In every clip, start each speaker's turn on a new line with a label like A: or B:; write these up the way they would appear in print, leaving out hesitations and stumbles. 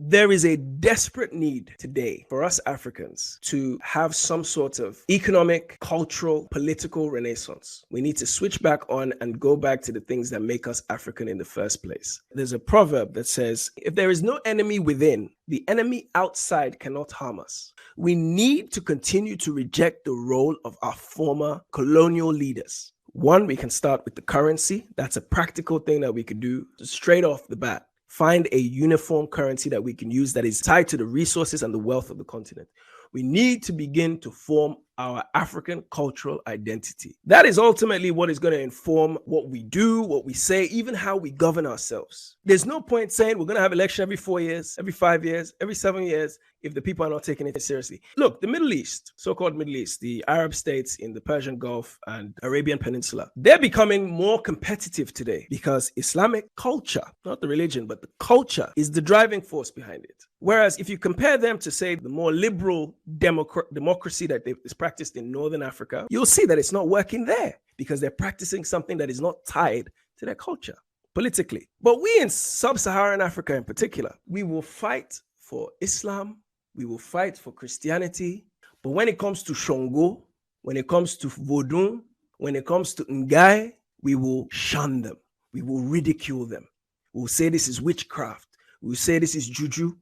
A: There is a desperate need today for us Africans to have some sort of economic, cultural, political renaissance. We need to switch back on and go back to the things that make us African in the first place. There's a proverb that says, if there is no enemy within, the enemy outside cannot harm us. We need to continue to reject the role of our former colonial leaders. One, we can start with the currency. That's a practical thing that we could do straight off the bat. Find a uniform currency that we can use that is tied to the resources and the wealth of the continent. We need to begin to form our African cultural identity. That is ultimately what is going to inform what we do, what we say, even how we govern ourselves. There's no point saying we're going to have election every 4 years, every 5 years, every 7 years, if the people are not taking it seriously. Look, the Middle East, so-called Middle East, the Arab states in the Persian Gulf and Arabian Peninsula, they're becoming more competitive today because Islamic culture, not the religion, but the culture is the driving force behind it. Whereas if you compare them to, say, the more liberal democracy that is practiced in Northern Africa, you'll see that it's not working there because they're practicing something that is not tied to their culture politically. But we in sub-Saharan Africa in particular, we will fight for Islam, we will fight for Christianity, but when it comes to Shango, when it comes to Vodun, when it comes to Ngai, we will shun them. We will ridicule them. We will say this is witchcraft. We will say this is juju.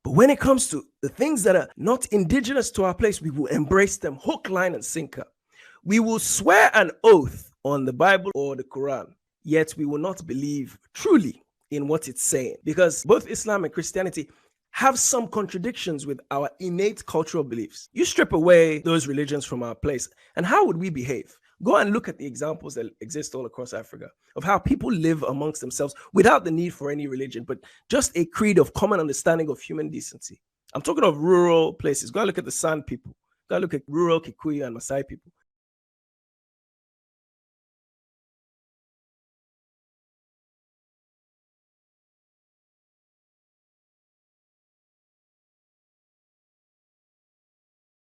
A: But when it comes to the things that are not indigenous to our place, we will embrace them hook, line, and sinker. We will swear an oath on the Bible or the Quran, yet we will not believe truly in what it's saying, because both Islam and Christianity have some contradictions with our innate cultural beliefs. You strip away those religions from our place, and how would we behave? Go and look at the examples that exist all across Africa of how people live amongst themselves without the need for any religion, but just a creed of common understanding of human decency. I'm talking of rural places. Go and look at the San people. Go and look at rural Kikuyu and Maasai people.